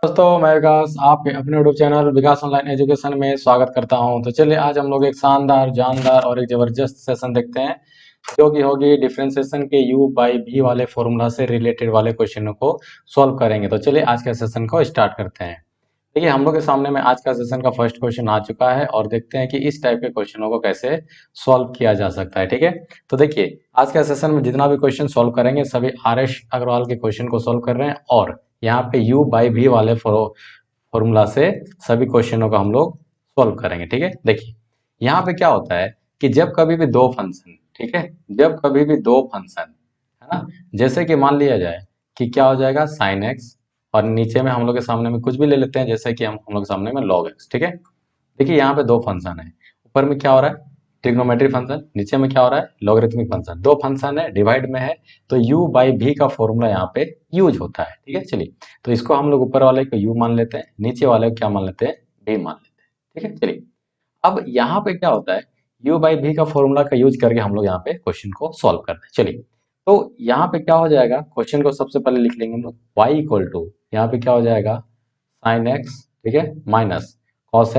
दोस्तों मैं विकास आपके अपने यूट्यूब चैनल विकास ऑनलाइन एजुकेशन में स्वागत करता हूं। तो चलिए आज हम लोग एक शानदार जानदार और एक जबरदस्त सेशन देखते हैं जो कि होगी डिफरेंशिएशन के u बाई v वाले फॉर्मूला से रिलेटेड वाले क्वेश्चनों को सॉल्व करेंगे। तो चलिए आज के सेशन को स्टार्ट करते हैं। देखिए हम लोग के सामने में आज का सेशन का फर्स्ट क्वेश्चन आ चुका है और देखते हैं कि इस टाइप के क्वेश्चनों को कैसे सॉल्व किया जा सकता है। ठीक है, तो देखिए आज का सेशन में जितना भी क्वेश्चन सॉल्व करेंगे सभी आर.एस. अग्रवाल के क्वेश्चन को सॉल्व कर रहे हैं और यहाँ पे u बाई v वाले फॉर्मूला से सभी क्वेश्चनों को हम लोग सॉल्व करेंगे। ठीक है, देखिए यहाँ पे क्या होता है कि जब कभी भी दो फंक्शन, ठीक है, जब कभी भी दो फंक्शन है ना, जैसे कि मान लिया जाए कि क्या हो जाएगा साइन एक्स और नीचे में हम लोग के सामने में कुछ भी ले लेते हैं जैसे कि हम लोग के सामने में लॉग एक्स। ठीक है, देखिए यहाँ पे दो फंक्शन है, ऊपर में क्या हो रहा है ट्रिग्नोमेट्री फंक्शन, नीचे में क्या हो रहा है लॉगरिथमिक फंक्शन। दो फंक्शन है, डिवाइड में है, तो u बाई v का फॉर्मूला यहाँ पे यूज होता है। ठीक है, चलिए तो इसको हम लोग ऊपर वाले को u मान लेते हैं, नीचे वाले को क्या मान लेते हैं v मान लेते हैं। ठीक है, चलिए अब यहाँ पे क्या होता है u बाई v का फॉर्मूला का यूज करके हम लोग यहाँ पे क्वेश्चन को सॉल्व करते हैं। चलिए तो यहाँ पे क्या हो जाएगा, क्वेश्चन को सबसे पहले लिख लेंगे हम लोग y इक्वल टू यहाँ पे क्या हो जाएगा साइन एक्स, ठीक है, minus cos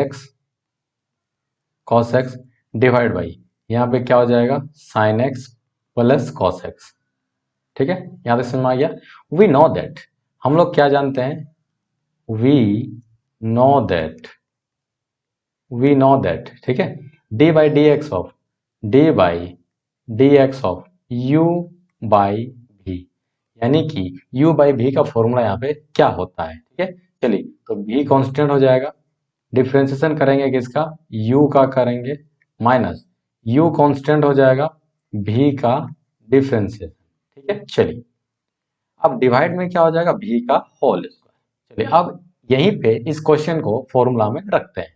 x divide by यहाँ पे क्या हो जाएगा sine x plus cos x. ठीक है, यहाँ तक समझ में आ गया। वी नो दैट, हम लोग क्या जानते हैं, we know that, we know that, ठीक है, d by d x of d by d x of u by v, यानी कि u बाई भी का फॉर्मूला यहाँ पे क्या होता है। ठीक है, चलिए तो v कांस्टेंट हो जाएगा, डिफ्रेंसिएशन करेंगे किसका u का करेंगे, माइनस u कांस्टेंट हो जाएगा v का डिफ्रेंसिएशन। ठीक है, चलिए अब डिवाइड में क्या हो जाएगा v का होल स्क्वायर। चलिए अब यहीं पे इस क्वेश्चन को फॉर्मूला में रखते हैं,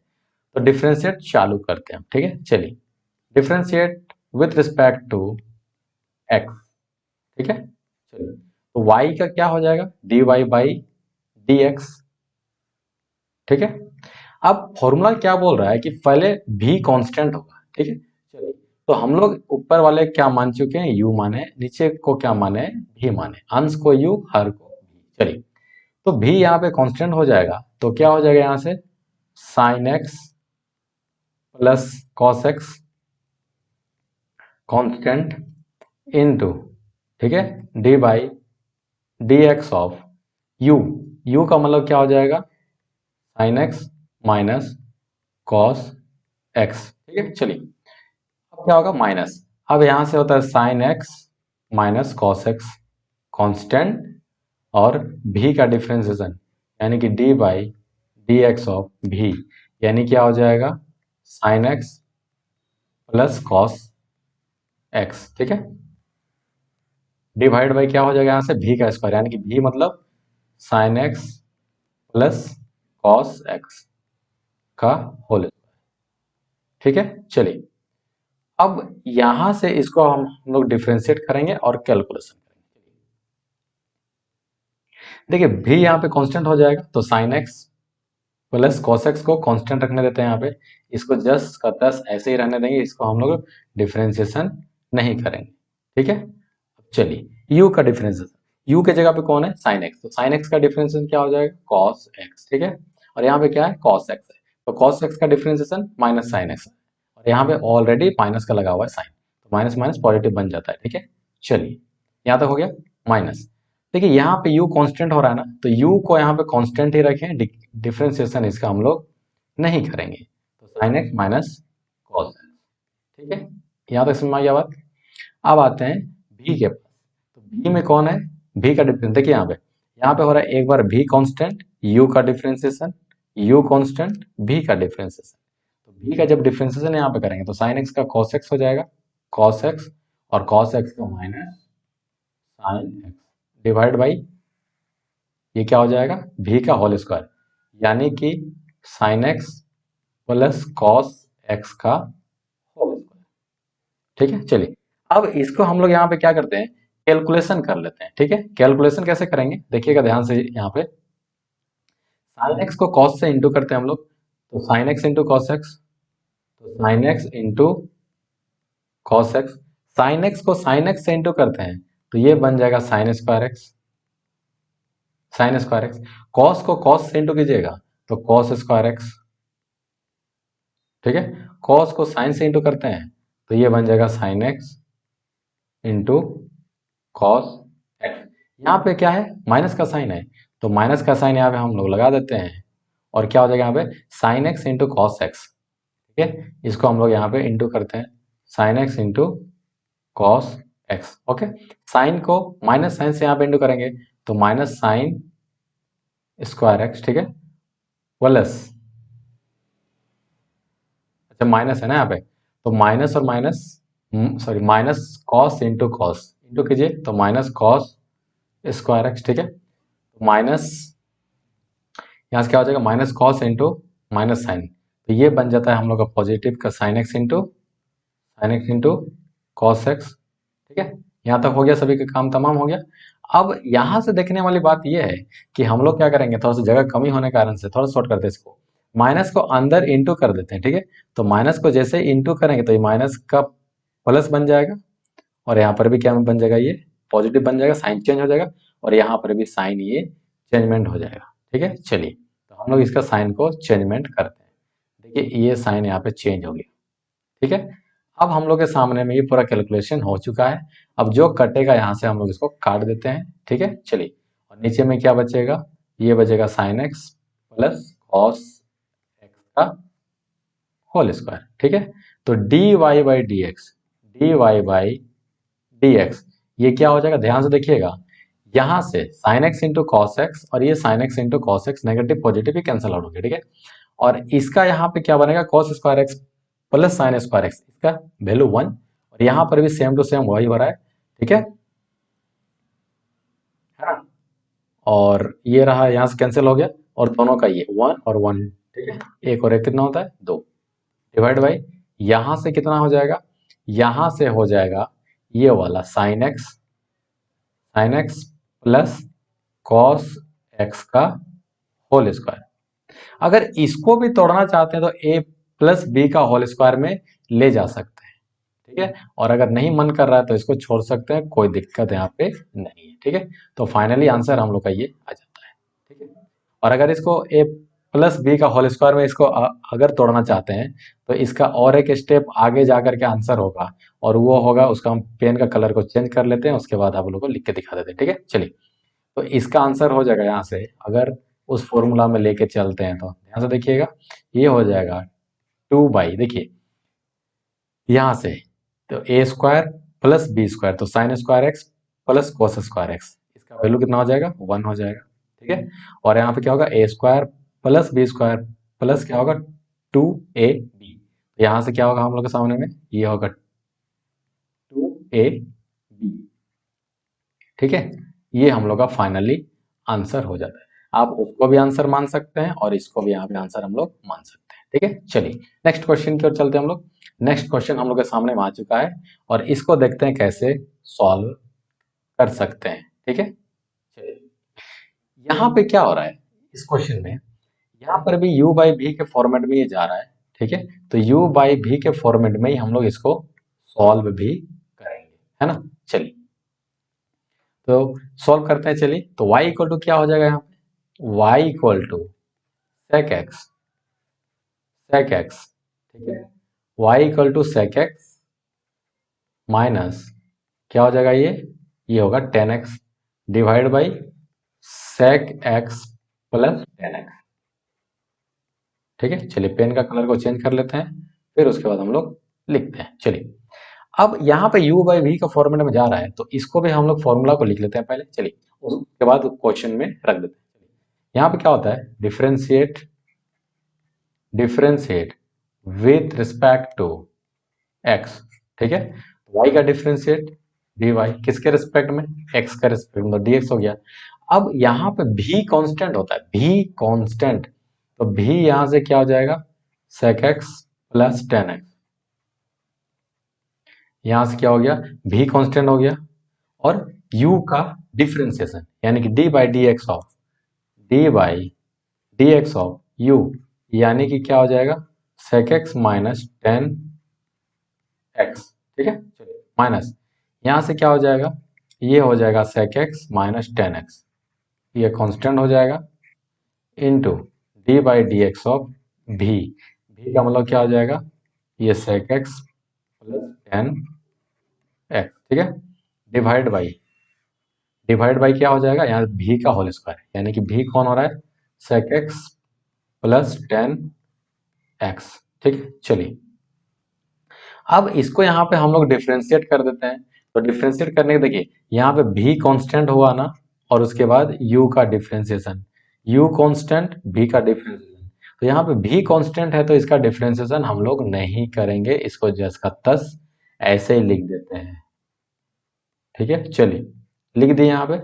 तो डिफ्रेंशिएट चालू करते हैं। ठीक है, चलिए differentiate with respect to x। ठीक है, चलिए तो y का क्या हो जाएगा dy बाई dx। ठीक है, अब फॉर्मूला क्या बोल रहा है कि पहले v कांस्टेंट होगा। ठीक है, चलिए तो हम लोग ऊपर वाले क्या मान चुके हैं u माने, नीचे को क्या माने v माने, अंश को u हर को v। चलिए तो v यहाँ पे कांस्टेंट हो जाएगा तो क्या हो जाएगा यहाँ से sine x plus cos x constant into, ठीक है, d by d x of you का मतलब क्या हो जाएगा sine x minus cos x. ठीक है, चलिए अब क्या होगा माइनस, अब यहां से होता है sign x minus cos x constant और भी का डिफ्रेंसिएशन यानी कि D by d x of भी, यानी क्या हो जाएगा sine x plus cos x. ठीक है, डिवाइड बाई क्या हो जाएगा यहाँ से भी का स्क्वायर यानी कि भी मतलब sign x plus cos x का होल स्क्वायर। ठीक है, चलिए अब यहां से इसको हम लोग डिफ्रेंशिएट करेंगे और कैलकुलेशन करेंगे। देखिए भी यहाँ पे कांस्टेंट हो जाएगा तो sine x plus cos x को कांस्टेंट रखने देते हैं यहाँ पे, इसको जस्ट का तस ऐसे ही रहने देंगे, इसको हम लोग डिफ्रेंशिएशन नहीं करेंगे। ठीक है, चलिए u का डिफरेंशिएशन, u के जगह पे कौन है साइन एक्स, तो साइन एक्स का डिफरेंशिएशन क्या हो जाएगा कॉस एक्स। ठीक है, और यहाँ पे क्या है कॉस एक्स है, तो कॉस एक्स का डिफरेंशिएशन माइनस साइन एक्स है और यहाँ पे ऑलरेडी माइनस का लगा हुआ है साइन, तो माइनस माइनस पॉजिटिव बन जाता है। ठीक है, चलिए यहाँ तक हो गया माइनस। देखिए यहाँ पे u कांस्टेंट हो रहा है ना, तो u को यहाँ पे कांस्टेंट ही रखें, डिफरेंशिएशन इसका हम लोग नहीं करेंगे, तो sine x minus cos x. ठीक है, यहाँ तक समझ में आ गया बात। अब आते हैं v के, तो v में कौन है v का डिफरेंस, देखिए यहाँ पे हो रहा है एक बार v कांस्टेंट u का डिफरेंशिएशन, u कांस्टेंट v का डिफरेंशिएशन, तो v का जब डिफरेंशिएशन यहाँ पे करेंगे तो साइन x का cos x हो जाएगा cos x और cos x का minus sine x divide by ये क्या हो जाएगा v का होल स्क्वायर यानी कि sine x plus cos x का होल स्क्वायर। ठीक है, चलिए अब इसको हम लोग यहाँ पे क्या करते हैं कैलकुलेशन कर लेते हैं। ठीक है, कैलकुलेशन कैसे करेंगे देखिएगा ध्यान से, यहाँ पे साइन एक्स को कॉस से इंटू करते हैं हम लोग, तो sine x into cos x, तो sine x into cos x, sine x को साइन एक्स से इंटू करते हैं तो ये बन जाएगा sine square x sine square x. Cos को कॉस से इंटू कीजिएगा तो कॉस स्क्वायर एक्स, ठीक है। कॉस को साइन से इंटू करते हैं तो ये बन जाएगा sine x into cos x. यहाँ पे क्या है, माइनस का साइन है, तो माइनस का साइन यहाँ पे हम लोग लगा देते हैं और क्या हो जाएगा यहाँ पे sine x into cos x, ठीक है। इसको हम लोग यहाँ पे इंटू करते हैं, sine x into cos x, okay. Sine को माइनस साइन से यहाँ पे इंटू करेंगे तो माइनस साइन स्क्वायर एक्स, ठीक है, प्लस, अच्छा माइनस है ना यहाँ पे, तो माइनस और minus, sorry minus cos into cos into कीजिए तो माइनस कॉस स्क्वायर एक्स, ठीक है। माइनस यहाँ से क्या हो जाएगा minus cos into minus sine, तो ये बन जाता है हम लोग का पॉजिटिव का sign x into cos x, ठीक है। यहाँ तक हो गया, सभी का काम तमाम हो गया। अब यहाँ से देखने वाली बात यह है कि हम लोग क्या करेंगे, थोड़ा सा जगह कमी होने के कारण से थोड़ा शॉर्ट करते हैं इसको, माइनस को अंदर इंटू कर देते हैं, ठीक है। तो माइनस को जैसे ही इंटू करेंगे तो ये माइनस का प्लस बन जाएगा और यहाँ पर भी क्या बन जाएगा, ये पॉजिटिव बन जाएगा, साइन चेंज हो जाएगा और यहाँ पर भी साइन ये चेंजमेंट हो जाएगा, ठीक है। चलिए तो हम लोग इसका साइन को चेंजमेंट करते हैं, देखिए ये साइन यहाँ पे चेंज हो गया, ठीक है। अब हम लोग के सामने में ये पूरा कैलकुलेशन हो चुका है। अब जो कटेगा यहाँ से हम लोग इसको काट देते हैं, ठीक है। चलिए और नीचे में क्या बचेगा, ये बचेगा sine x plus cos x का होल स्क्वायर, ठीक है। तो d y by d x ये क्या हो जाएगा, ध्यान से देखिएगा, यहाँ से sine x into cos x और ये sine x into cos x negative positive ही कैंसिल आउट हो गया, ठीक है। और इसका यहाँ पे क्या बनेगा, cos square x plus sign square x, इसका वैल्यू 1 और यहाँ पर भी सेम टू सेम वही हो रहा है, ठीक है ना। और ये रहा, यहाँ से कैंसिल हो गया और दोनों का ये 1 और 1, ठीक है। एक और एक कितना होता है 2, डिवाइड बाई यहाँ से कितना हो जाएगा, यहाँ से हो जाएगा ये वाला sign x plus cos x का होल स्क्वायर। अगर इसको भी तोड़ना चाहते हैं तो a प्लस बी का होल स्क्वायर में ले जा सकते हैं, ठीक है। और अगर नहीं मन कर रहा है तो इसको छोड़ सकते हैं, कोई दिक्कत यहाँ पे नहीं है, ठीक है। तो फाइनली आंसर हम लोग का ये आ जाता है, ठीक है। और अगर इसको a प्लस बी का होल स्क्वायर में इसको अगर तोड़ना चाहते हैं तो इसका और एक स्टेप आगे जाकर के आंसर होगा और वो होगा, उसका हम पेन का कलर को चेंज कर लेते हैं, उसके बाद आप लोग को लिख के दिखा देते हैं, ठीक है। चलिए तो इसका आंसर हो जाएगा यहाँ से, अगर उस फॉर्मूला में लेके चलते हैं तो ध्यान से देखिएगा, ये हो जाएगा 2 बाई, देखिए यहाँ से तो ए स्क्वायर प्लस बी स्क्वायर, तो sign square x plus cos square x, इसका वैल्यू कितना हो जाएगा 1 हो जाएगा, ठीक है। और यहाँ पे क्या होगा a square plus b square plus क्या होगा 2ab, यहाँ से क्या होगा हम लोग के सामने में, ये होगा 2ab, ठीक है। ये हम लोग का फाइनली आंसर हो जाता है। आप उसको भी आंसर मान सकते हैं और इसको भी यहाँ पे आंसर हम लोग मान सकते हैं, ठीक है। चलिए नेक्स्ट क्वेश्चन की ओर चलते हैं हम लोग। नेक्स्ट क्वेश्चन हम लोग के सामने में आ चुका है और इसको देखते हैं कैसे सॉल्व कर सकते हैं, ठीक है। चलिए यहाँ पे क्या हो रहा है इस क्वेश्चन में, यहाँ पर भी u बाई भी के फॉर्मेट में ये जा रहा है, ठीक है। तो u बाई भी के फॉर्मेट में ही हम लोग इसको सॉल्व भी करेंगे, है ना। चलिए तो सॉल्व करते हैं, चलिए तो y इक्वल टू क्या हो जाएगा यहाँ पे, y equal to sec x, ठीक है। y equal to sec x minus क्या हो जाएगा, ये होगा 10x divide by sec x plus 10x, ठीक है। चलिए पेन का कलर को चेंज कर लेते हैं, फिर उसके बाद हम लोग लिखते हैं। चलिए अब यहाँ पे u बाई वी का फॉर्मूला में जा रहा है तो इसको भी हम लोग फॉर्मूला को लिख लेते हैं पहले, चलिए उसके बाद क्वेश्चन में रख देते हैं। यहाँ पे क्या होता है, differentiate with respect to x, ठीक है। y का डिफरेंशिएट dy किसके रिस्पेक्ट में, x का रिस्पेक्ट में, तो dx हो गया। अब यहाँ पे भी कांस्टेंट होता है, भी कांस्टेंट, तो भी यहां से क्या हो जाएगा sec x प्लस 10x, यहां से क्या हो गया भी कांस्टेंट हो गया और u का डिफरेंशिएशन यानी कि डी एक्स ऑफ u यानी कि क्या हो जाएगा sec x माइनस 10x, ठीक है। चलिए माइनस यहां से क्या हो जाएगा, ये हो जाएगा sec x माइनस 10x, ये कांस्टेंट हो जाएगा into d by d x of v. V का मतलब क्या हो जाएगा, ये sec x plus tan x, ठीक है। डिवाइड बाई क्या हो जाएगा, यहाँ भी का होल स्क्वायर, यानी कि भी कौन हो रहा है, sec x plus tan x, ठीक है। चलिए अब इसको यहाँ पे हम लोग डिफ्रेंशिएट कर देते हैं। तो डिफ्रेंशिएट करने के देखिए यहाँ पे भी कांस्टेंट हुआ ना, और उसके बाद u का डिफ्रेंशिएशन, u कांस्टेंट v का डिफ्रेंशिएशन। तो यहाँ पे भी कांस्टेंट है तो इसका डिफ्रेंशिएशन हम लोग नहीं करेंगे, इसको जस का तस ऐसे ही लिख देते हैं, ठीक है। चलिए लिख दिए यहाँ पे।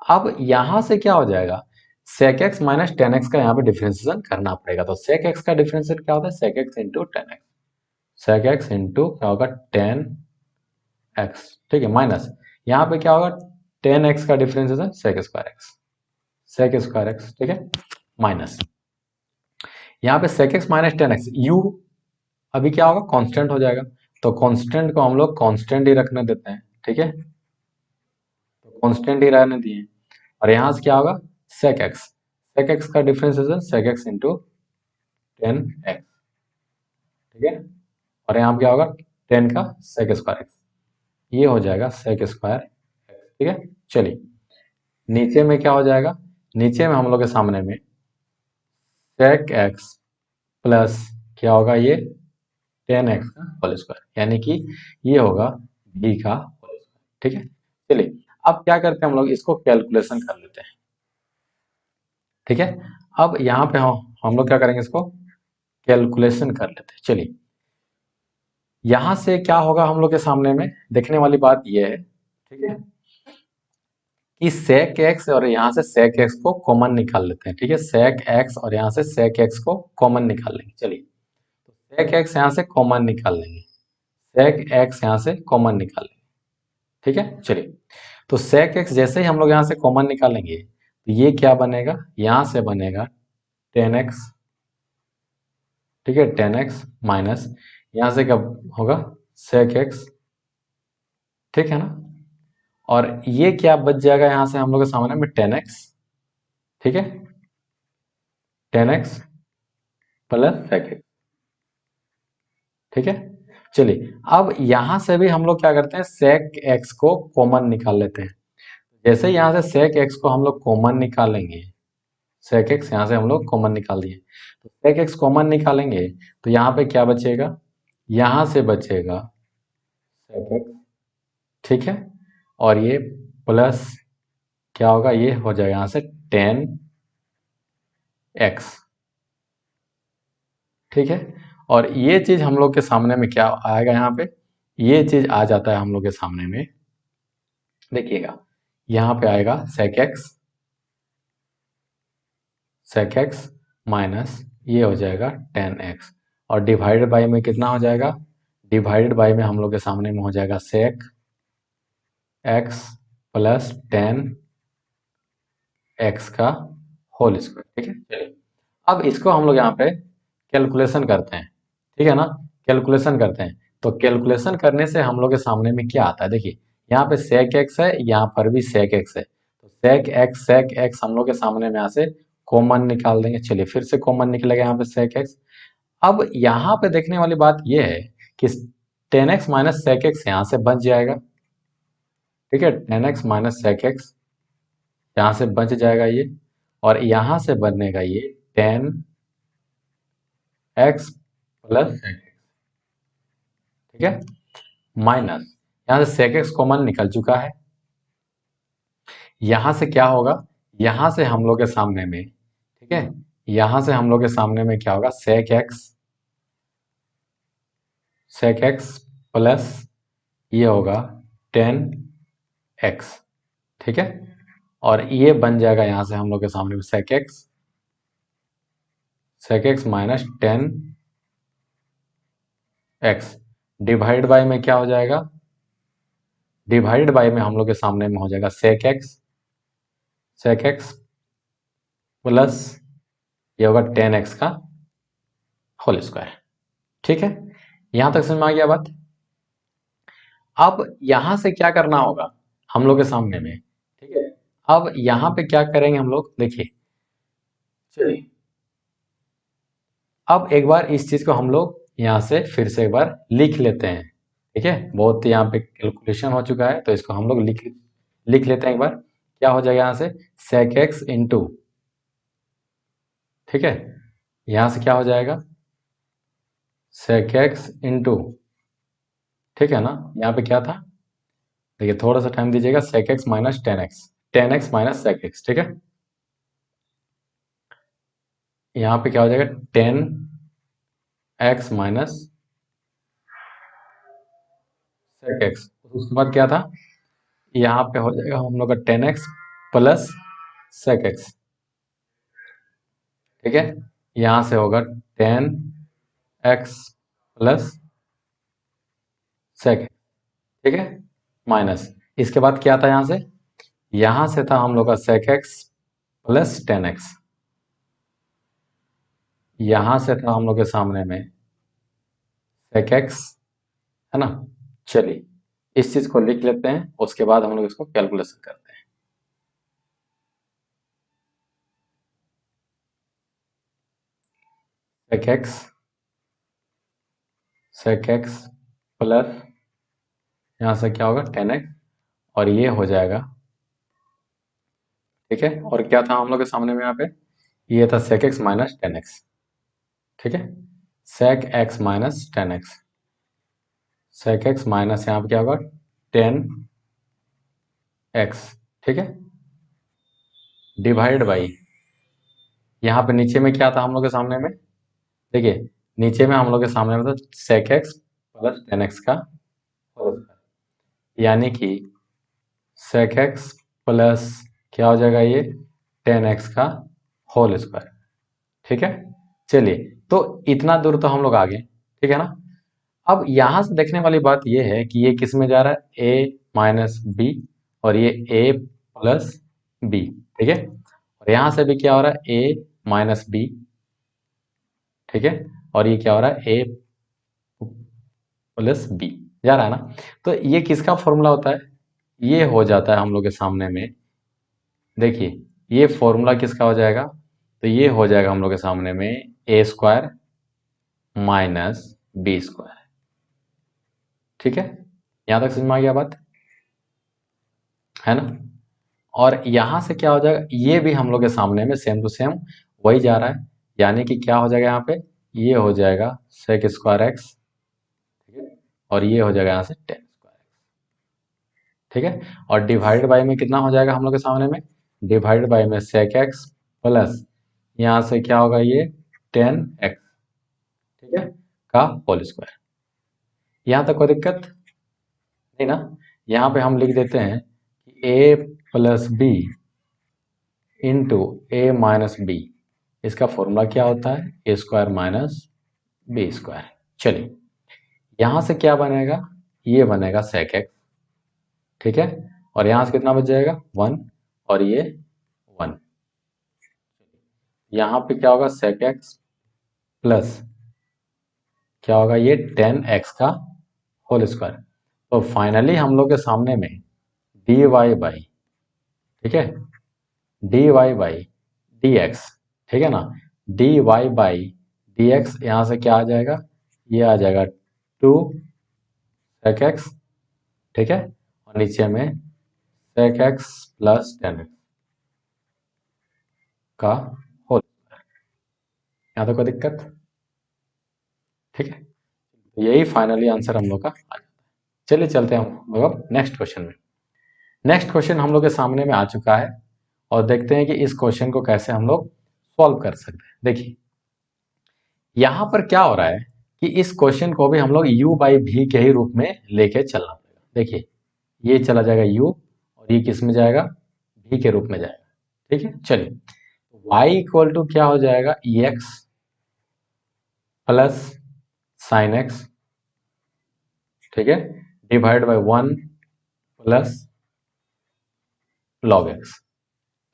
अब यहाँ से क्या हो जाएगा, sec x minus tan x का यहाँ पे डिफ्रेंशिएशन करना पड़ेगा। तो sec x का डिफ्रेंशिएट क्या होता है, sec x into tan x, sec x into क्या होगा टेन एक्स, ठीक है, माइनस यहाँ पे क्या होगा टेन एक्स का differentiation sec square x, sec square x, ठीक है, माइनस यहाँ पे sec x minus tan x, u अभी क्या होगा कांस्टेंट हो जाएगा। तो कांस्टेंट को हम लोग कांस्टेंट ही रखने देते हैं, ठीक है, तो कांस्टेंट ही रहने दिए। और यहाँ से क्या होगा सेक एक्स का differentiation sec x into tan x, ठीक है। और यहाँ पे क्या होगा टेन का सेक स्क्वायर एक्स, ये हो जाएगा सेक स्क्वायर एक्स, ठीक है। चलिए नीचे में क्या हो जाएगा, नीचे में हम लोग के सामने में सेक एक्स प्लस क्या होगा ये टेन एक्स का होल स्क्वायर, यानी कि ये होगा बी का होल स्क्वायर, ठीक है। चलिए अब क्या करते हैं हम लोग इसको कैलकुलेशन कर लेते हैं, ठीक है। अब यहाँ पे हम लोग क्या करेंगे, इसको कैलकुलेशन कर लेते हैं। चलिए यहाँ से क्या होगा हम लोग के सामने में देखने वाली बात ये है, ठीक है, कि सेक एक्स और यहाँ से सेक एक्स को कॉमन निकाल लेते हैं, ठीक है। सेक एक्स और यहाँ से सेक एक्स को कॉमन निकाल लेंगे। चलिए सेक एक्स यहाँ से कॉमन निकाल लेंगे, सेक एक्स यहाँ से कॉमन निकाल लेंगे, ठीक है। चलिए तो सेक एक्स जैसे ही हम लोग यहाँ से कॉमन निकालेंगे तो ये क्या बनेगा, यहाँ से बनेगा टेन एक्स, ठीक है, टेन एक्स माइनस यहाँ से क्या होगा सेक एक्स, ठीक है ना। और ये क्या बच जाएगा यहाँ से हम लोग के सामने में टेन एक्स, ठीक है, tan x plus sec x, ठीक है। चलिए अब यहां से भी हम लोग क्या करते हैं सेक एक्स को कॉमन निकाल लेते हैं। जैसे ही यहां से सेक एक्स को हम लोग कॉमन निकालेंगे, सेक एक्स यहां से हम लोग कॉमन निकाल दिए, तो सेक एक्स कॉमन निकालेंगे तो यहाँ पे क्या बचेगा, यहां से बचेगा सेक एक्स, ठीक है। और ये प्लस क्या होगा, ये हो जाएगा यहां से टेन एक्स, ठीक है। और ये चीज हम लोग के सामने में क्या आएगा, यहाँ पे ये चीज आ जाता है हम लोग के सामने में, देखिएगा यहाँ पे आएगा सेक एक्स माइनस ये हो जाएगा टेन एक्स, और डिवाइडेड बाई में कितना हो जाएगा, डिवाइडेड बाई में हम लोग के सामने में हो जाएगा sec x plus tan x का होल स्क्वायर, ठीक है। चलिए अब इसको हम लोग यहाँ पे कैलकुलेशन करते हैं, ठीक है ना, कैलकुलेशन करते हैं। तो कैलकुलेशन करने से हम लोग के सामने में क्या आता है, देखिए यहाँ पे सेक एक्स है, यहाँ पर भी सेक एक्स है, तो सेक एक्स हम लोग के सामने में यहाँ से कॉमन निकाल देंगे। चलिए फिर से कॉमन निकलेगा यहाँ पे सेक एक्स। अब यहाँ पे देखने वाली बात ये है कि tan x minus sec x यहाँ से बच जाएगा, ठीक है, tan x minus sec x यहाँ से बच जाएगा ये, और यहाँ से बनेगा ये tan x plus sec x, ठीक है, माइनस यहाँ से सेक एक्स कॉमन निकल चुका है। यहां से क्या होगा, यहां से हम लोग के सामने में, ठीक है, यहां से हम लोग के सामने में क्या होगा सेक एक्स प्लस ये होगा टेन एक्स, ठीक है। और ये बन जाएगा यहां से हम लोग के सामने में sec x minus tan x, divide by में क्या हो जाएगा, डिवाइड बाय में हम लोग के सामने में हो जाएगा सेक एक्स प्लस ये होगा टेन एक्स का होल स्क्वायर, ठीक है। यहां तक समझ में आ गया बात। अब यहां से क्या करना होगा हम लोग के सामने में, ठीक है, अब यहाँ पे क्या करेंगे हम लोग, देखिए चलिए अब एक बार इस चीज को हम लोग यहाँ से फिर से एक बार लिख लेते हैं। ठीक है, बहुत यहाँ पे कैलकुलेशन हो चुका है, तो इसको हम लोग लिख लेते हैं एक बार। क्या हो जाएगा यहाँ से sec x इंटू, ठीक है, यहाँ से क्या हो जाएगा sec x इंटू, ठीक है ना, यहाँ पे क्या था, देखिए थोड़ा सा टाइम दीजिएगा, sec x minus tan x minus sec x, ठीक है, यहाँ पे क्या हो जाएगा 10x माइनस sec x, उसके बाद क्या था, यहाँ पे हो जाएगा हम लोग का 10x प्लस sec x, ठीक है, यहाँ से होगा 10x प्लस sec x, ठीक है, माइनस, इसके बाद क्या था यहाँ से था हम लोग का sec x प्लस 10x, यहाँ से था हम लोग के सामने में sec x, है ना। चलिए इस चीज को लिख लेते हैं, उसके बाद हम लोग इसको कैलकुलेशन करते हैं। sec x प्लस यहाँ से क्या होगा 10x, और ये हो जाएगा, ठीक है, और क्या था हम लोग के सामने में यहाँ पे, ये था sec x माइनस 10x, ठीक है, sec x minus 10x, sec x minus यहाँ पे क्या होगा 10x, ठीक है, डिवाइड बाई, यहाँ पे नीचे में क्या था हम लोग के सामने में, देखिए नीचे में हम लोग के सामने में था sec x प्लस 10x का होल स्क्वायर, यानी कि sec x प्लस क्या हो जाएगा ये 10x का होल स्क्वायर, ठीक है। चलिए तो इतना दूर तो हम लोग आ गए, ठीक है ना। अब यहां से देखने वाली बात ये है कि ये किस में जा रहा है, a माइनस बी, और ये a प्लस बी, ठीक है, और यहां से भी क्या हो रहा है a माइनस बी, ठीक है, और ये क्या हो रहा है a प्लस बी जा रहा है ना। तो ये किसका फॉर्मूला होता है, ये हो जाता है हम लोग के सामने में, देखिए ये फॉर्मूला किसका हो जाएगा, तो ये हो जाएगा हम लोग के सामने में ए स्क्वायर माइनस बी स्क्वायर, ठीक है, यहां तक समझ में आ गया बात, है ना। और यहां से क्या हो जाएगा, ये भी हम लोग के सामने में सेम टू सेम वही जा रहा है, यानी कि क्या हो जाएगा यहाँ पे, ये हो जाएगा सेक स्क्वायर एक्स, ठीक है, और ये हो जाएगा यहाँ से 10 स्क्वायर, ठीक है, और डिवाइड बाई में कितना हो जाएगा हम लोग के सामने में, डिवाइड बाई में सेक एक्स प्लस यहाँ से क्या होगा ये 10x, ठीक है, का होल स्क्वायर, यहाँ तक कोई दिक्कत नहीं ना। यहाँ पे हम लिख देते हैं कि a plus b into a minus b, इसका फॉर्मूला क्या होता है a square minus b square. चलिए यहाँ से क्या बनेगा, ये बनेगा सेक एक्स, ठीक है, और यहाँ से कितना बच जाएगा 1, और ये 1, यहाँ पे क्या होगा सेक एक्स प्लस क्या होगा ये 10x का होल स्क्वायर, तो फाइनली हम लोग के सामने में dy बाई, ठीक है, dy बाई dx, ठीक है ना, dy बाई dx, यहाँ से क्या आ जाएगा, ये आ जाएगा 2 sec x, ठीक है, और नीचे में sec x प्लस 10x का होल, यहाँ तो कोई दिक्कत, ठीक है, यही फाइनली आंसर हम लोग का आ जाता है। चलिए चलते हैं हम लोग अब नेक्स्ट क्वेश्चन में। नेक्स्ट क्वेश्चन हम लोग के सामने में आ चुका है, और देखते हैं कि इस क्वेश्चन को कैसे हम लोग सॉल्व कर सकते हैं। देखिए यहां पर क्या हो रहा है कि इस क्वेश्चन को भी हम लोग u बाई वी के ही रूप में लेके चलना पड़ेगा। देखिए ये चला जाएगा u, और ये किस में जाएगा v के रूप में जाएगा, ठीक है। चलिए y इक्वल टू क्या हो जाएगा ex प्लस साइन एक्स, ठीक है, divide by 1 plus log x,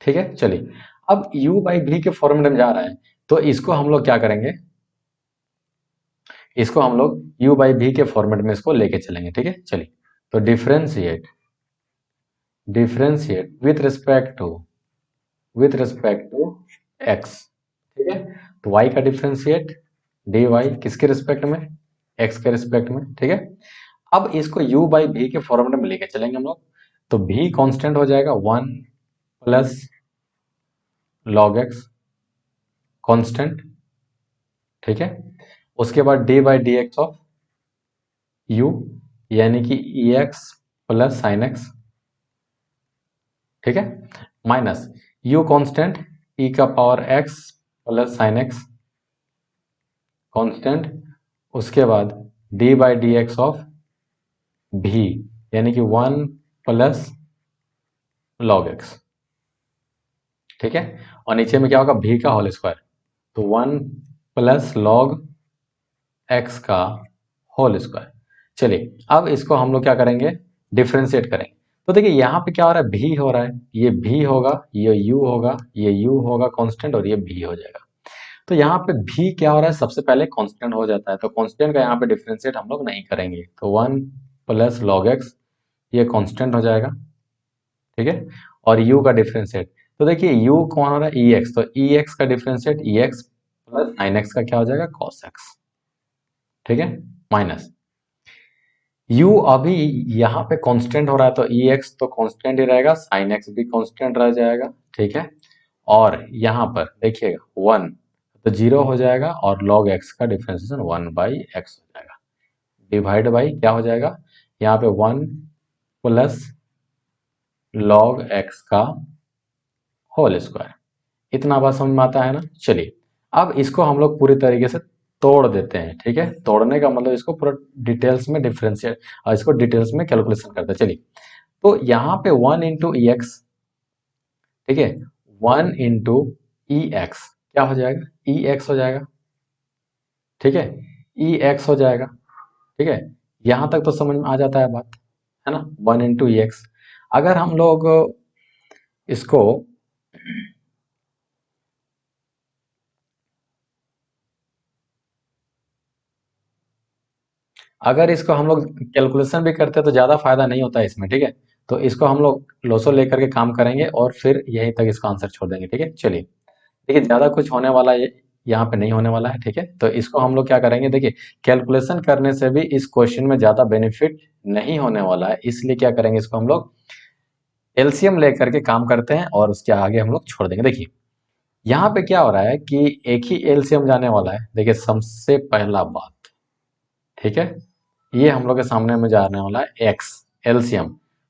ठीक है। चलिए अब u बाई वी के फॉर्मूले में जा रहा है, तो इसको हम लोग क्या करेंगे, इसको हम लोग u बाई वी के फॉर्मेट में इसको लेके चलेंगे, ठीक है। चलिए तो differentiate differentiate with respect to x, ठीक है। तो y का डिफ्रेंशिएट dy किसके रिस्पेक्ट में, x के रिस्पेक्ट में, ठीक है। अब इसको u बाई भी के फॉर्मूले में लेके चलेंगे हम लोग, तो भी कांस्टेंट हो जाएगा 1 प्लस लॉग एक्स कांस्टेंट, ठीक है। उसके बाद D by d x of u, यानी कि ई एक्स प्लस साइन एक्स, ठीक है, माइनस u कांस्टेंट e का power x plus sine x constant, उसके बाद D by d x of भी, यानी कि 1 प्लस लॉग एक्स, ठीक है। और नीचे में क्या होगा, भी का होल स्क्वायर, तो 1 प्लस लॉग एक्स का होल स्क्वायर। चलिए अब इसको हम लोग क्या करेंगे, डिफ्रेंशिएट करेंगे। तो देखिए यहाँ पे क्या हो रहा है, भी हो रहा है, ये भी होगा, ये यू होगा, ये यू होगा कांस्टेंट, और ये भी हो जाएगा। तो यहाँ पे भी क्या हो रहा है, सबसे पहले कांस्टेंट हो जाता है, तो कांस्टेंट का यहाँ पे डिफ्रेंशिएट हम लोग नहीं करेंगे, तो 1 प्लस लॉग एक्स ये कांस्टेंट हो जाएगा, ठीक है। और u का डिफरेंशिएट, तो देखिए u कौन हो रहा है, ex, तो ex का differentiate ex plus sin x का क्या हो जाएगा, cos x, ठीक है, माइनस u अभी यहाँ पे कांस्टेंट हो रहा है, तो ex तो कांस्टेंट ही रहेगा, sin x भी कांस्टेंट रह जाएगा, ठीक है। और यहाँ पर देखिएगा 1 तो 0 हो जाएगा, और log x का डिफरेंशिएशन 1 बाई एक्स हो जाएगा, डिवाइड बाई क्या हो जाएगा, यहाँ पे 1 प्लस log x का होल स्क्वायर। इतना बात समझ में आता है ना। चलिए अब इसको हम लोग पूरी तरीके से तोड़ देते हैं, ठीक है। तोड़ने का मतलब इसको पूरा डिटेल्स में डिफरेंशिएट और इसको डिटेल्स में कैलकुलेशन करते हैं। चलिए तो यहाँ पे 1 इंटू ई एक्स, ठीक है, 1 इंटू ई एक्स क्या हो जाएगा, ई एक्स हो जाएगा, ठीक है, ई एक्स हो जाएगा, ठीक है। यहाँ तक तो समझ में आ जाता है बात, है ना, 1 इंटू ई एक्स। अगर हम लोग इसको अगर इसको हम लोग कैलकुलेशन भी करते हैं तो ज़्यादा फायदा नहीं होता है इसमें, ठीक है। तो इसको हम लोग लोसो लेकर के काम करेंगे और फिर यहीं तक इसका आंसर छोड़ देंगे, ठीक है। चलिए देखिए ज़्यादा कुछ होने वाला ये यहाँ पे नहीं होने वाला है, ठीक है। तो इसको हम लोग क्या करेंगे, देखिए कैलकुलेशन करने से भी इस क्वेश्चन में ज़्यादा बेनिफिट नहीं होने वाला है, इसलिए क्या करेंगे, इसको हम लोग एलसीएम लेकर के काम करते हैं और उसके आगे हम लोग छोड़ देंगे। देखिए यहाँ पे क्या हो रहा है कि एक ही एलसीएम जाने वाला है, देखिए सबसे पहला बात, ठीक है, ये हम लोग के सामने में जाने वाला है एक्स एलसीएम।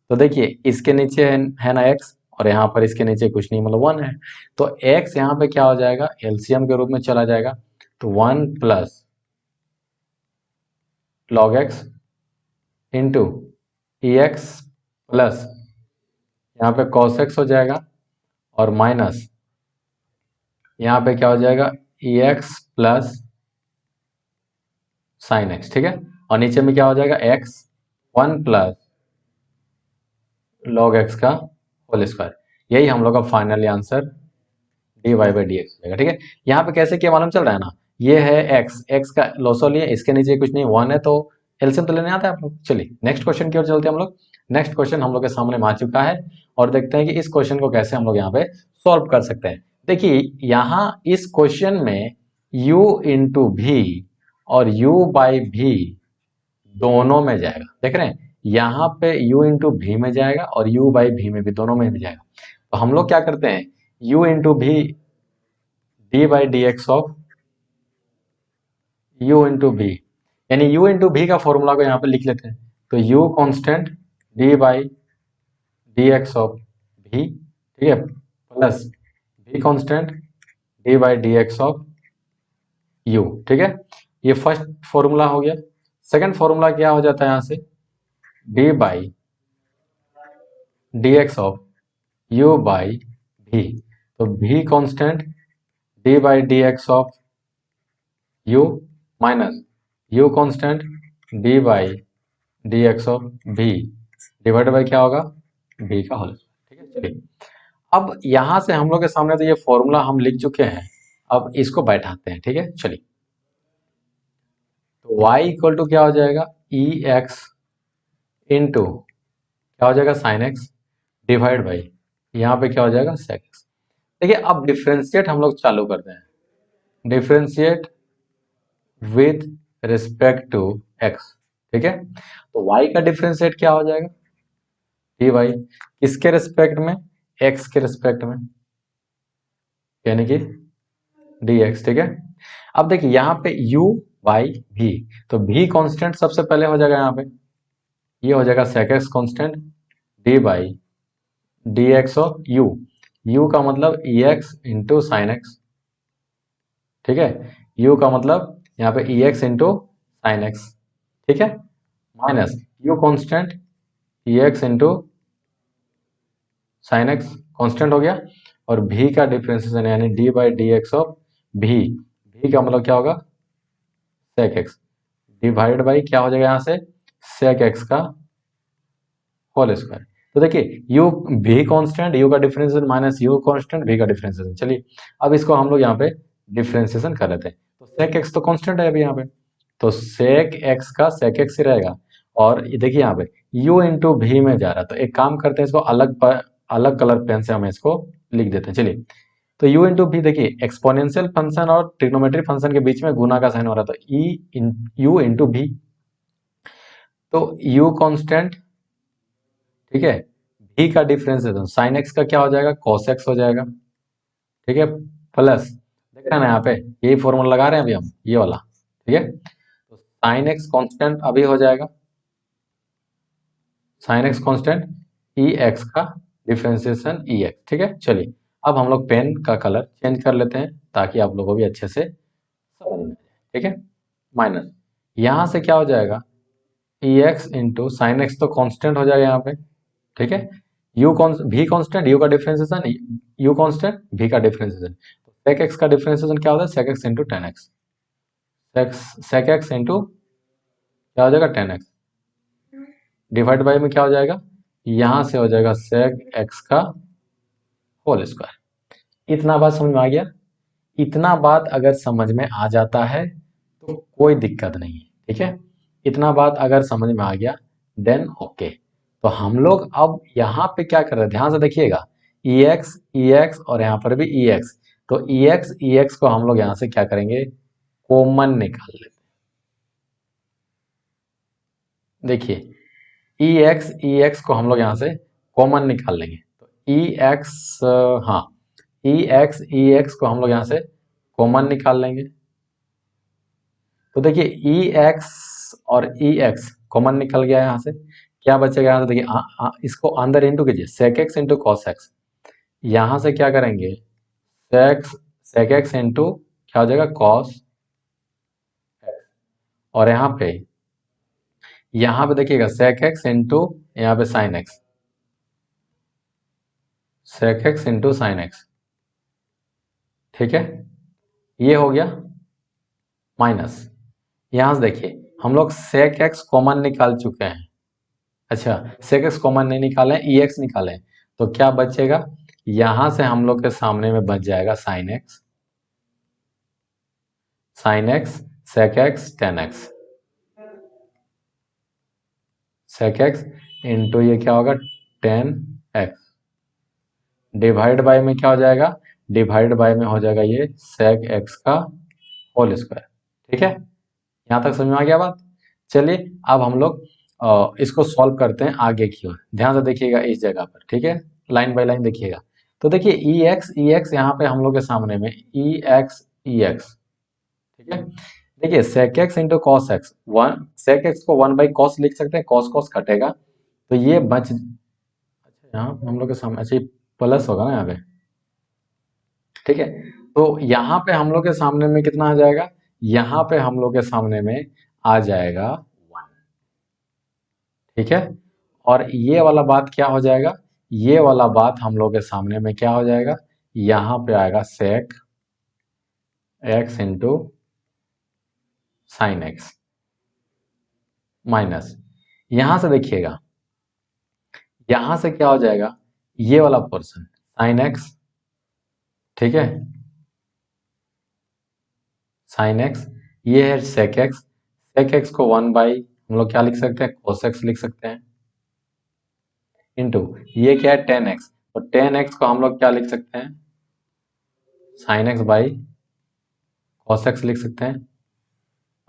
तो देखिए इसके नीचे है ना एक्स, और यहाँ पर इसके नीचे कुछ नहीं, मतलब 1 है, तो एक्स यहाँ पे क्या हो जाएगा, एलसीएम के रूप में चला जाएगा, तो 1 प्लस लॉग एक्स इंटू ई एक्स प्लस यहाँ पे कॉस एक्स हो जाएगा, और माइनस यहाँ पे क्या हो जाएगा, e x plus sine x, ठीक है। और नीचे में क्या हो जाएगा, एक्स 1 प्लस log x का होल स्क्वायर। यही हम लोग का finally answer d y by d x हो जाएगा, ठीक है। यहाँ पे कैसे क्या मालूम चल रहा है ना, ये है x, x का लोसो लिए, इसके नीचे कुछ नहीं 1 है, तो एलसीएम तो लेने आता है आप लोग। चलिए नेक्स्ट क्वेश्चन की ओर चलते हैं हम लोग। नेक्स्ट क्वेश्चन हम लोग के सामने आ चुका है, और देखते हैं कि इस क्वेश्चन को कैसे हम लोग यहाँ पे सॉल्व कर सकते हैं। देखिए यहाँ इस क्वेश्चन में u इंटू भी और u बाई भी दोनों में जाएगा, देख रहे हैं, यहाँ पे u इंटू भी में जाएगा और u बाई भी में भी, दोनों में भी जाएगा। तो हम लोग क्या करते हैं, u इंटू भी D by d x of u into भी, यानी u इंटू भी का फॉर्मूला को यहाँ पे लिख लेते हैं, तो u constant d by d x of भी, ठीक है, plus v constant d by d x of u, ठीक है। ये फर्स्ट फॉर्मूला हो गया। सेकंड फॉर्मूला क्या हो जाता है यहाँ से, D by d x of u by भी, तो v constant d by d x of u minus u constant d by d x of v divide by क्या होगा, v का होल, ठीक है। चलिए अब यहां से हम लोग के सामने तो ये फॉर्मूला हम लिख चुके हैं, अब इसको बैठाते हैं, ठीक है। चलिए तो y इक्वल टू क्या हो जाएगा, ई एक्स इंटू क्या हो जाएगा, साइन एक्स डिवाइड बाई यहाँ पे क्या हो जाएगा सेक एक्स। देखिए अब डिफ्रेंशिएट हम लोग चालू करते हैं, differentiate with respect to x. ठीक है, तो y का डिफ्रेंशिएट क्या हो जाएगा, डी वाई, किसके रिस्पेक्ट में, x के रिस्पेक्ट में, यानी कि डी एक्स। ठीक है, अब देखिए यहाँ पे u y v, तो v कांस्टेंट सबसे पहले हो जाएगा, यहाँ पे ये हो जाएगा sec x constant d by d x of u का मतलब e x into sine x. ठीक है, u का मतलब यहाँ पे e x into sine x. ठीक है, minus u constant e x into sine x constant हो गया, और v का डिफ्रेंसिएशन यानी d by d x of v का मतलब क्या होगा सेक एक्स, डिवाइड बाई क्या हो जाएगा यहाँ से सेक एक्स का होल स्क्वायर। तो देखिए u v कांस्टेंट, u का differentiation minus u constant, v का डिफरेंशिएशन। चलिए अब इसको हम लोग यहाँ पे डिफरेंशिएशन कर लेते हैं। तो सेक एक्स तो कांस्टेंट है अभी यहाँ पे, तो सेक एक्स का सेक एक्स ही रहेगा, और ये देखिए यहाँ पे u इंटू भी में जा रहा है, तो एक काम करते हैं इसको अलग कलर पेन से हम इसको लिख देते हैं। चलिए, तो u इंटू भी देखिए एक्सपोनेंशियल फंक्शन और ट्रिग्नोमेट्री फंक्शन के बीच में गुना का साइन हो रहा था, u इंटू भी, तो u कांस्टेंट। ठीक है, भी का डिफरेंशिएशन साइन एक्स का क्या हो जाएगा कॉस एक्स हो जाएगा। ठीक है, प्लस देख रहे हैं ना यहाँ पे यही फॉर्मूला लगा रहे हैं अभी हम, ये वाला। ठीक है, तो साइन एक्स कांस्टेंट अभी हो जाएगा sine x constant e x का डिफरेंशिएशन ई एक्स। ठीक है, चलिए अब हम लोग पेन का कलर चेंज कर लेते हैं ताकि आप लोगों को भी अच्छे से समझ में आ जाए। ठीक है, माइनस यहाँ से क्या हो जाएगा e x into sine x तो कांस्टेंट हो जाएगा यहाँ पे। ठीक है, भी कांस्टेंट, यू का डिफरेंशिएशन यू कांस्टेंट, भी का डिफरेंशिएशन, सेक एक्स का डिफरेंशिएशन क्या होता है sec x into tan x, sec x into क्या हो जाएगा टेन एक्स, डिवाइड बाई में क्या हो जाएगा यहां से हो जाएगा सेक एक्स का होल स्क्वायर। इतना बात समझ में आ गया, इतना बात अगर समझ में आ जाता है तो कोई दिक्कत नहीं है। ठीक है, इतना बात अगर समझ में आ गया देन ओके। तो हम लोग अब यहाँ पे क्या कर रहे हैं ध्यान से देखिएगा, ई एक्स और यहाँ पर भी ई एक्स, तो ई एक्स को हम लोग यहाँ से क्या करेंगे कॉमन निकाल लेते हैं। देखिए ई एक्स को हम लोग यहाँ से कॉमन निकाल लेंगे, तो ई एक्स, हाँ ई एक्स को हम लोग यहाँ से कॉमन निकाल लेंगे। तो देखिए ई एक्स और ई एक्स कॉमन निकल गया यहाँ से, क्या बचेगा यहाँ से देखिए इसको अंदर इंटू कीजिए sec x into cos x, यहाँ से क्या करेंगे सेक एक्स इंटू क्या हो जाएगा कॉस एक्स, और यहाँ पे देखिएगा सेक एक्स इंटू यहाँ पे sine x, sec x into sine x. ठीक है, ये हो गया माइनस, यहां से देखिए हम लोग सेक एक्स कॉमन निकाल चुके हैं। अच्छा, सेक एक्स कॉमन नहीं निकाले, ई एक्स निकाले, तो क्या बचेगा यहां से हम लोग के सामने में बच जाएगा sine x sec x tan x, sec x into ये क्या होगा टेन एक्स, डिवाइड बाय में क्या हो जाएगा डिवाइड बाय में हो जाएगा ये सेक एक्स का होल स्क्वायर। ठीक है, यहाँ तक समझ में आ गया बात। चलिए अब हम लोग इसको सॉल्व करते हैं आगे की ओर, ध्यान से देखिएगा इस जगह पर। ठीक है, लाइन बाय लाइन देखिएगा। तो देखिए ई एक्स यहाँ पे हम लोग के सामने में ई एक्स। ठीक है, देखिए sec x into cos x, one sec x को वन बाई कॉस लिख सकते हैं, कॉस कॉस कटेगा तो ये बच, अच्छा यहाँ हम लोग के सामने अच्छा प्लस होगा ना यहाँ पे। ठीक है, तो यहाँ पे हम लोग के सामने में कितना आ जाएगा, यहाँ पे हम लोग के सामने में आ जाएगा वन। ठीक है, और ये वाला बात क्या हो जाएगा, ये वाला बात हम लोग के सामने में क्या हो जाएगा, यहाँ पे आएगा sec x into sine x minus, यहां से देखिएगा यहां से क्या हो जाएगा ये वाला पोर्शन साइन एक्स। ठीक है, साइन एक्स, ये है सेक एक्स को वन बाई हम लोग क्या लिख सकते हैं कोस एक्स लिख सकते हैं, इंटू ये क्या है 10x, तो 10x को हम लोग क्या लिख सकते हैं, sin x by cos x लिख सकते हैं,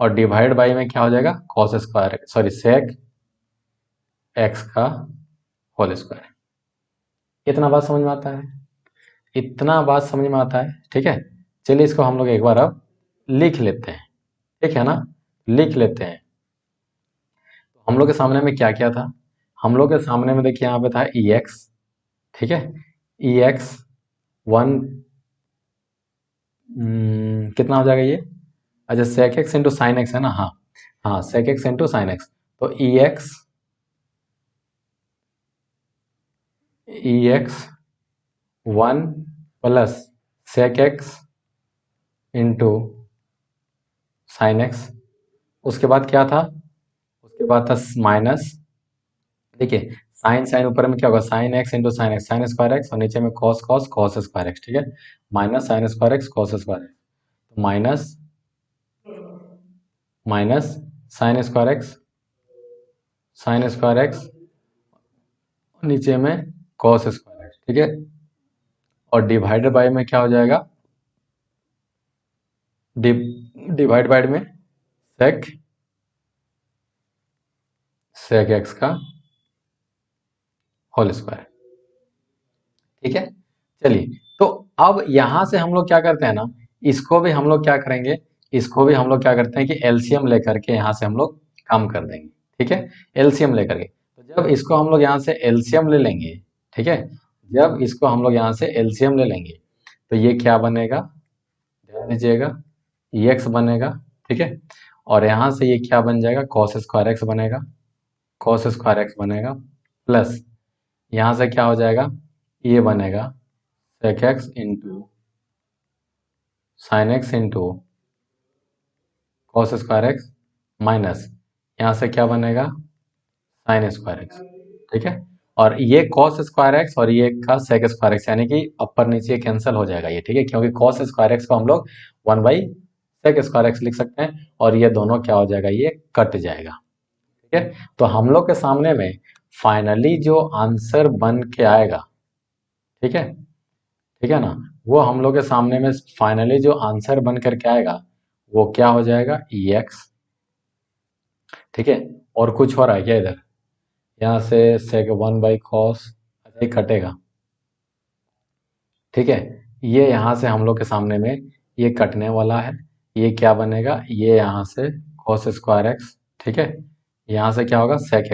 और डिवाइड बाई में क्या हो जाएगा cos square, sorry sec x का होल स्क्वायर। इतना बात समझ में आता है, इतना बात समझ में आता है, ठीक है। चलिए इसको हम लोग एक बार अब लिख लेते हैं, ठीक है ना, लिख लेते हैं। हम लोग के सामने में क्या क्या था, हम लोग के सामने में देखिए यहाँ पे था ex, ठीक है, ex 1 कितना हो जाएगा ये, अच्छा sec x into sine x है ना, हाँ हाँ sec x into sine x, तो ex 1 plus sec x into sine x, उसके बाद क्या था, उसके बाद था माइनस, देखिए साइन साइन ऊपर में क्या होगा sine x into sine x, sine square x, और नीचे में cos cos cos square x, ठीक है, minus sine square x cos square x, तो minus minus sine square x नीचे में कॉस स्क्वायर एक्स, ठीक है, और डिवाइडेड बाय में क्या हो जाएगा, डिवाइड बाय में सेक सेक एक्स का होल स्क्वायर, ठीक है। चलिए तो अब यहां से हम लोग क्या करते हैं ना, इसको भी हम लोग क्या करेंगे, इसको भी हम लोग क्या करते हैं कि एलसीएम लेकर के यहां से हम लोग काम कर देंगे, ठीक है, एलसीएम लेकर के, तो जब इसको हम लोग यहां से एलसीएम ले लेंगे, ठीक है, जब इसको हम लोग यहां से एलसीएम ले लेंगे तो ये क्या बनेगा, ध्यान दीजिएगा, एक्स बनेगा, ठीक है, और यहां से ये क्या बन जाएगा कॉस स्क्वायर एक्स बनेगा, कॉस स्क्वायर एक्स बनेगा, प्लस यहां से क्या हो जाएगा, ये बनेगा sec x into sine x into cos square x, minus यहाँ से क्या बनेगा साइन स्क्वायर एक्स, ठीक है, और ये कॉस स्क्वायर एक्स और ये का सेक स्क्वायर एक्स, यानी कि अपर नीचे कैंसिल हो जाएगा ये, ठीक है, क्योंकि कॉस स्क्वायर एक्स को हम लोग 1 बाई सेक स्क्वायर एक्स लिख सकते हैं, और ये दोनों क्या हो जाएगा, ये कट जाएगा, ठीक है। तो हम लोग के सामने में फाइनली जो आंसर बन के आएगा, ठीक है, ठीक है ना, वो हम लोग के सामने में फाइनली जो आंसर बन करके आएगा वो क्या हो जाएगा एक्स, ठीक है, और कुछ हो रहा है क्या इधर, यहाँ से सेक 1 बाई कॉस, अच्छा ये कटेगा, ठीक है, ये यहाँ से हम लोग के सामने में ये कटने वाला है, ये क्या बनेगा, ये यहाँ से कॉस स्क्वायर एक्स, ठीक है, यहाँ से क्या होगा सेक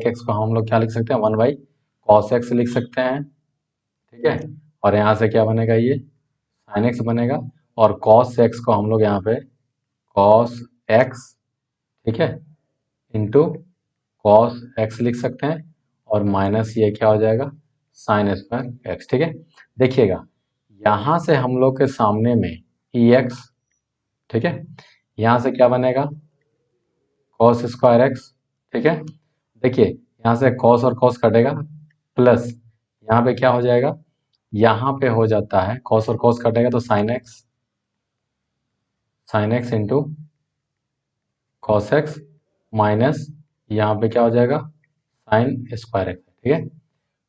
एक्स को हम लोग क्या लिख सकते हैं 1 बाई कॉस एक्स लिख सकते हैं, ठीक है, और यहाँ से क्या बनेगा ये साइन एक्स बनेगा, और कॉस एक्स को हम लोग यहाँ पे कॉस एक्स, ठीक है, इंटू कॉस एक्स लिख सकते हैं, और माइनस ये क्या हो जाएगा साइन स्क्वायर एक्स, ठीक है। देखिएगा यहाँ से हम लोग के सामने में ई एक्स, ठीक है, यहाँ से क्या बनेगा कॉस स्क्वायर एक्स, ठीक है, देखिए यहाँ से कॉस और कॉस कटेगा, प्लस यहाँ पे क्या हो जाएगा, यहाँ पे हो जाता है कॉस और कॉस कटेगा तो sine x into cos x, minus यहाँ पे क्या हो जाएगा साइन स्क्वायर एक्स, ठीक है।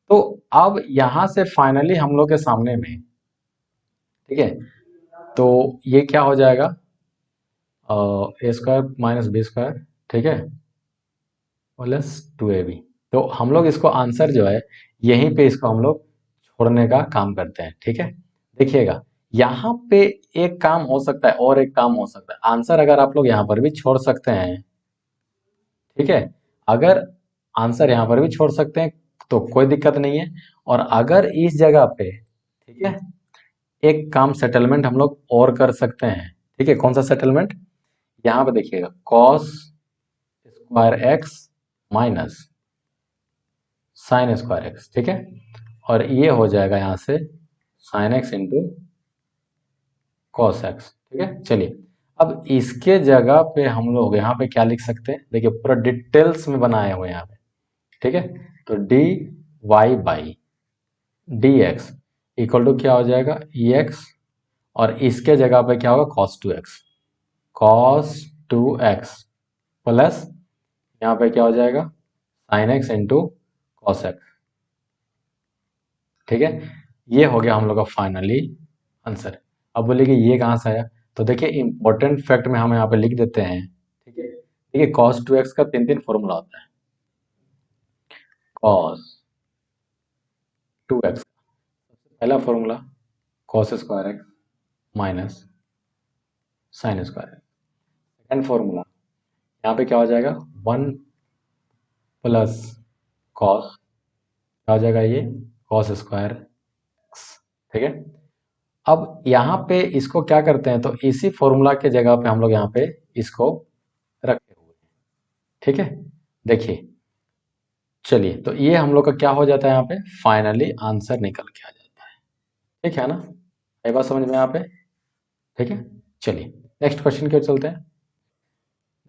तो अब यहाँ से फाइनली हम लोग के सामने में, ठीक है, तो ये क्या हो जाएगा ए स्क्वायर माइनस बी स्क्वायर, ठीक है, प्लस 2ab, तो हम लोग इसको आंसर जो है यहीं पे इसको हम लोग छोड़ने का काम करते हैं, ठीक है। देखिएगा यहाँ पे एक काम हो सकता है और एक काम हो सकता है, आंसर अगर आप लोग यहाँ पर भी छोड़ सकते हैं, ठीक है, अगर आंसर यहाँ पर भी छोड़ सकते हैं तो कोई दिक्कत नहीं है, और अगर इस जगह पे, ठीक है, एक काम सेटलमेंट हम लोग और कर सकते हैं, ठीक है, कौन सा सेटलमेंट, यहाँ पे देखिएगा cos square x minus sine square x, ठीक है, और ये हो जाएगा यहाँ से sine x into cos x, ठीक है। चलिए अब इसके जगह पे हम लोग यहाँ पे क्या लिख सकते हैं, देखिए पूरा डिटेल्स में बनाए हुए हैं यहाँ पे, ठीक है, तो d y by d x equal to क्या हो जाएगा ई एक्स, और इसके जगह पे क्या होगा कॉस टू एक्स प्लस यहाँ पे क्या हो जाएगा sine x into cos x, ठीक है, ये हो गया हम लोग का फाइनली आंसर। अब बोले कि ये कहाँ से आया, तो देखिए इंपॉर्टेंट फैक्ट में हम यहाँ पे लिख देते हैं। ठीक है, देखिए cos 2x का 3 फॉर्मूला होता है। cos 2x पहला formula cos square x minus sine square x. Second formula यहाँ पे क्या हो जाएगा, 1 प्लस कॉस, क्या हो जाएगा ये, कॉस स्क्वायर एक्स। ठीक है, अब यहाँ पे इसको क्या करते हैं, तो इसी फॉर्मूला के जगह पे हम लोग यहाँ पे इसको रखे हुए हैं। ठीक है, देखिए चलिए, तो ये हम लोग का क्या हो जाता है, यहाँ पे फाइनली आंसर निकल के आ जाता है। ठीक है ना, ये बात समझ में यहाँ पे। ठीक है, चलिए नेक्स्ट क्वेश्चन की ओर चलते हैं।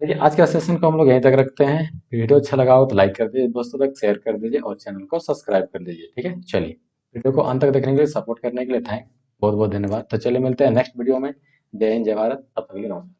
देखिए आज का सेशन को हम लोग यहीं तक रखते हैं। वीडियो अच्छा लगा हो तो लाइक कर दीजिए, दोस्तों तक शेयर कर दीजिए और चैनल को सब्सक्राइब कर दीजिए। ठीक है, चलिए वीडियो को अंत तक देखने के लिए, सपोर्ट करने के लिए थैंक बहुत बहुत धन्यवाद। तो चलिए मिलते हैं नेक्स्ट वीडियो में। जय हिंद, जय भारत, तब तक के लिए नमस्कार।